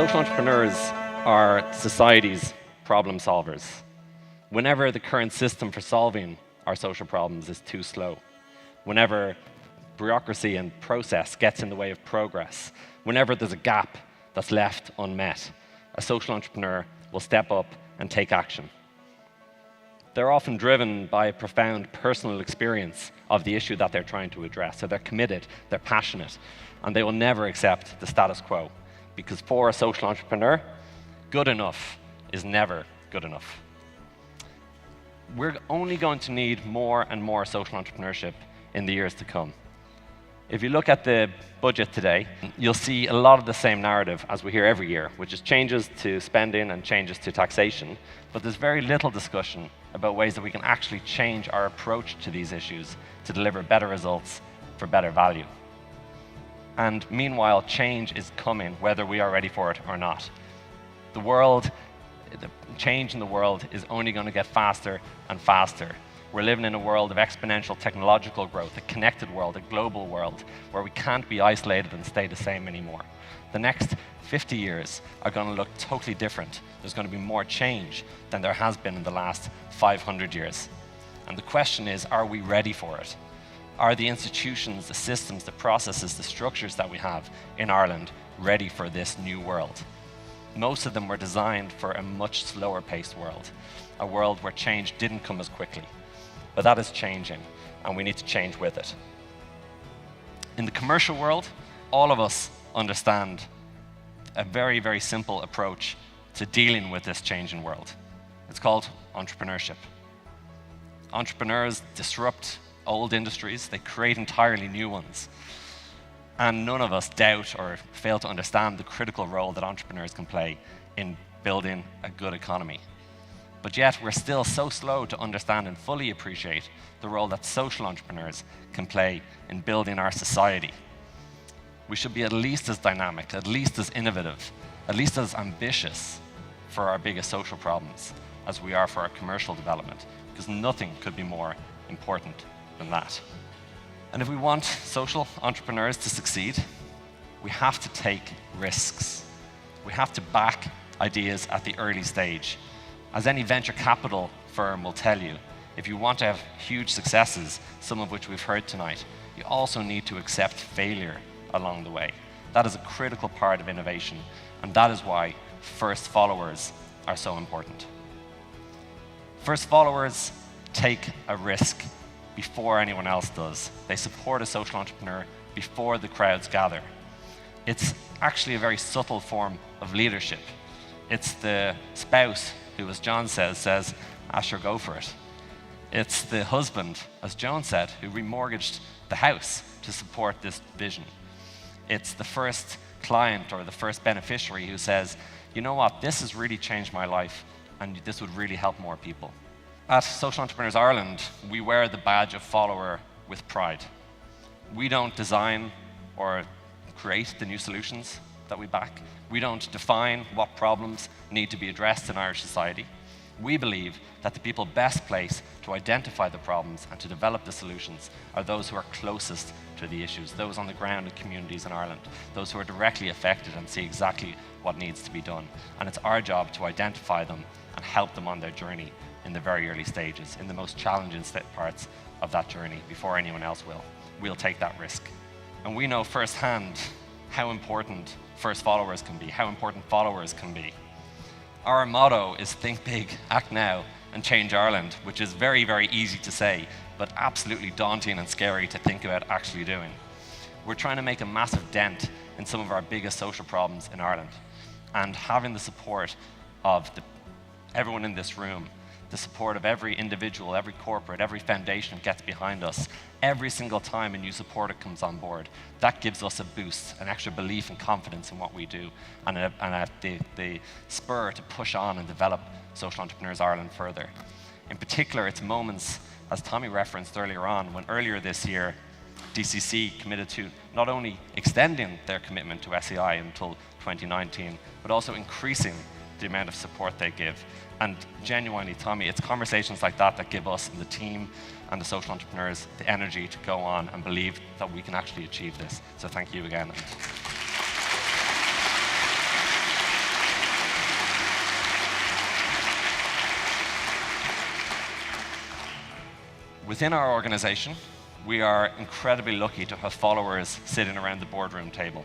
Social entrepreneurs are society's problem solvers. Whenever the current system for solving our social problems is too slow, whenever bureaucracy and process gets in the way of progress, whenever there's a gap that's left unmet, a social entrepreneur will step up and take action. They're often driven by a profound personal experience of the issue that they're trying to address. So they're committed, they're passionate, and they will never accept the status quo. Because for a social entrepreneur, good enough is never good enough. We're only going to need more and more social entrepreneurship in the years to come. If you look at the budget today, you'll see a lot of the same narrative as we hear every year, which is changes to spending and changes to taxation, but there's very little discussion about ways that we can actually change our approach to these issues to deliver better results for better value. And meanwhile, change is coming, whether we are ready for it or not. The change in the world is only going to get faster and faster. We're living in a world of exponential technological growth, a connected world, a global world, where we can't be isolated and stay the same anymore. The next 50 years are going to look totally different. There's going to be more change than there has been in the last 500 years. And the question is, are we ready for it? Are the institutions, the systems, the processes, the structures that we have in Ireland ready for this new world? Most of them were designed for a much slower paced world, a world where change didn't come as quickly. But that is changing, and we need to change with it. In the commercial world, all of us understand a very, very simple approach to dealing with this changing world. It's called entrepreneurship. Entrepreneurs disrupt old industries, they create entirely new ones. And none of us doubt or fail to understand the critical role that entrepreneurs can play in building a good economy. But yet, we're still so slow to understand and fully appreciate the role that social entrepreneurs can play in building our society. We should be at least as dynamic, at least as innovative, at least as ambitious for our biggest social problems as we are for our commercial development, because nothing could be more important than that. And if we want social entrepreneurs to succeed, we have to take risks. We have to back ideas at the early stage. As any venture capital firm will tell you, if you want to have huge successes, some of which we've heard tonight, you also need to accept failure along the way. That is a critical part of innovation, and that is why first followers are so important. First followers take a risk before anyone else does. They support a social entrepreneur before the crowds gather. It's actually a very subtle form of leadership. It's the spouse who, as John says, sure, go for it. It's the husband, as Joan said, who remortgaged the house to support this vision. It's the first client or the first beneficiary who says, you know what, this has really changed my life and this would really help more people. At Social Entrepreneurs Ireland, we wear the badge of follower with pride. We don't design or create the new solutions that we back. We don't define what problems need to be addressed in Irish society. We believe that the people best placed to identify the problems and to develop the solutions are those who are closest to the issues, those on the ground in communities in Ireland, those who are directly affected and see exactly what needs to be done. And it's our job to identify them and help them on their journey in the very early stages, in the most challenging parts of that journey before anyone else will. We'll take that risk. And we know firsthand how important first followers can be, how important followers can be. Our motto is think big, act now, and change Ireland, which is very, very easy to say, but absolutely daunting and scary to think about actually doing. We're trying to make a massive dent in some of our biggest social problems in Ireland, and having the support of everyone in this room, the support of every individual, every corporate, every foundation gets behind us. Every single time a new supporter comes on board, that gives us a boost, an extra belief and confidence in what we do, and the spur to push on and develop Social Entrepreneurs Ireland further. In particular, it's moments, as Tommy referenced earlier on, when earlier this year, DCC committed to not only extending their commitment to SEI until 2019, but also increasing the amount of support they give. And genuinely, Tommy, it's conversations like that that give us and the team and the social entrepreneurs the energy to go on and believe that we can actually achieve this. So thank you again. Within our organization, we are incredibly lucky to have followers sitting around the boardroom table.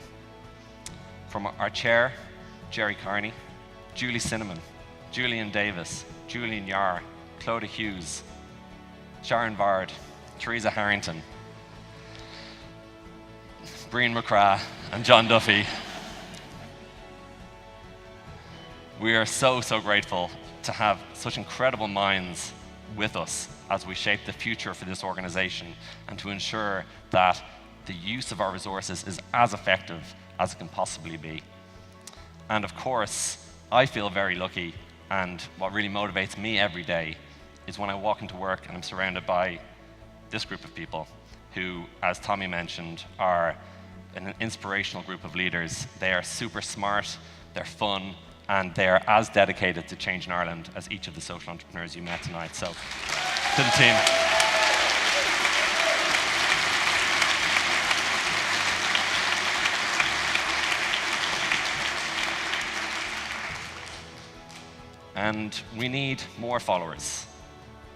From our chair, Jerry Carney, Julie Cinnamon, Julian Davis, Julian Yar, Clodagh Hughes, Sharon Bard, Teresa Harrington, Brian McCrath, and John Duffy. We are so grateful to have such incredible minds with us as we shape the future for this organization and to ensure that the use of our resources is as effective as it can possibly be. And of course, I feel very lucky, and what really motivates me every day is when I walk into work and I'm surrounded by this group of people who, as Tommy mentioned, are an inspirational group of leaders. They are super smart, they're fun, and they are as dedicated to changing Ireland as each of the social entrepreneurs you met tonight. So, to the team. And we need more followers.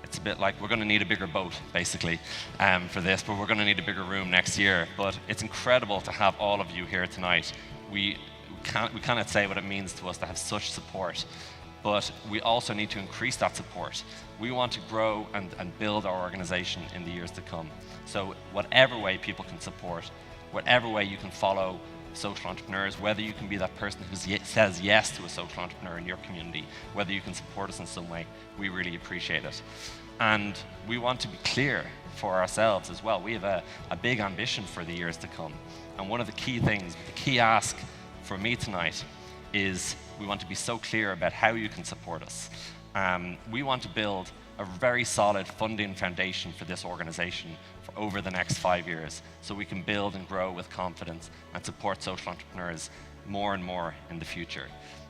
It's a bit like we're going to need a bigger boat, basically, for this, but we're going to need a bigger room next year. But it's incredible to have all of you here tonight. We cannot say what it means to us to have such support, but we also need to increase that support. We want to grow and build our organization in the years to come. So whatever way people can support, whatever way you can follow social entrepreneurs, whether you can be that person who says yes to a social entrepreneur in your community, whether you can support us in some way, we really appreciate it. And we want to be clear for ourselves as well. We have a big ambition for the years to come. And one of the key things, the key ask for me tonight is we want to be so clear about how you can support us. We want to build a very solid funding foundation for this organization for over the next 5 years, so we can build and grow with confidence and support social entrepreneurs more and more in the future.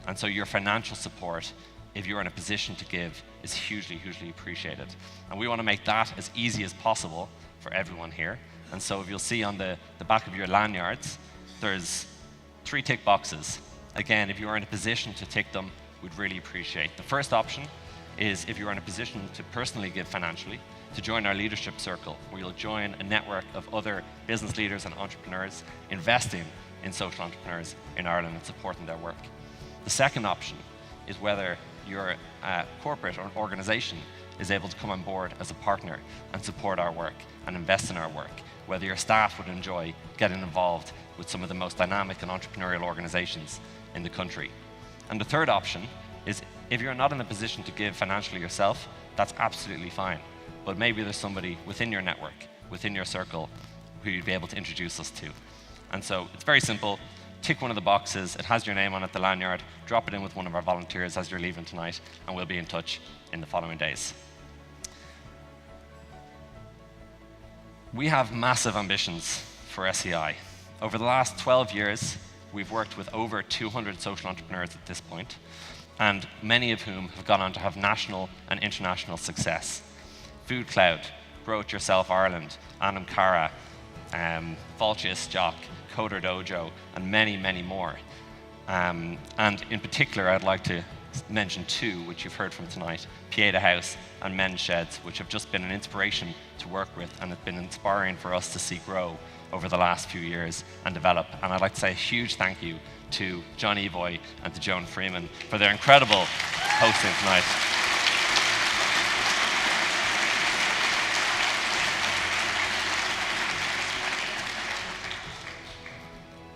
And so your financial support, if you're in a position to give, is hugely appreciated. And we want to make that as easy as possible for everyone here. And so if you'll see on the back of your lanyards, there's 3 tick boxes. Again, if you're in a position to tick them, we'd really appreciate. The first option is if you're in a position to personally give financially, to join our leadership circle, where you'll join a network of other business leaders and entrepreneurs investing in social entrepreneurs in Ireland and supporting their work. The second option is whether your corporate or organization is able to come on board as a partner and support our work and invest in our work, whether your staff would enjoy getting involved with some of the most dynamic and entrepreneurial organizations in the country. And the third option is if you're not in a position to give financially yourself, that's absolutely fine. But maybe there's somebody within your network, within your circle, who you'd be able to introduce us to. And so it's very simple. Tick one of the boxes. It has your name on it, the lanyard. Drop it in with one of our volunteers as you're leaving tonight, and we'll be in touch in the following days. We have massive ambitions for SEI. Over the last 12 years, we've worked with over 200 social entrepreneurs at this point, and many of whom have gone on to have national and international success. Food Cloud, Grow It Yourself Ireland, Anam Cara, Vultius Jock, Coder Dojo, and many more. And in particular, I'd like to mention 2, which you've heard from tonight, Pieta House and Men's Sheds, which have just been an inspiration to work with and have been inspiring for us to see grow over the last few years and develop. And I'd like to say a huge thank you to John Evoy and to Joan Freeman for their incredible hosting tonight.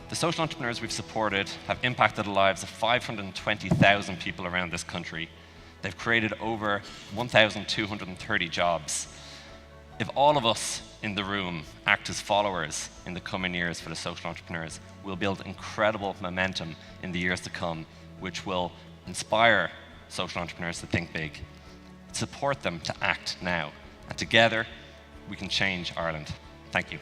The social entrepreneurs we've supported have impacted the lives of 520,000 people around this country. They've created over 1,230 jobs. If all of us in the room act as followers in the coming years for the social entrepreneurs, we'll build incredible momentum in the years to come, which will inspire social entrepreneurs to think big, support them to act now, and together we can change Ireland. Thank you.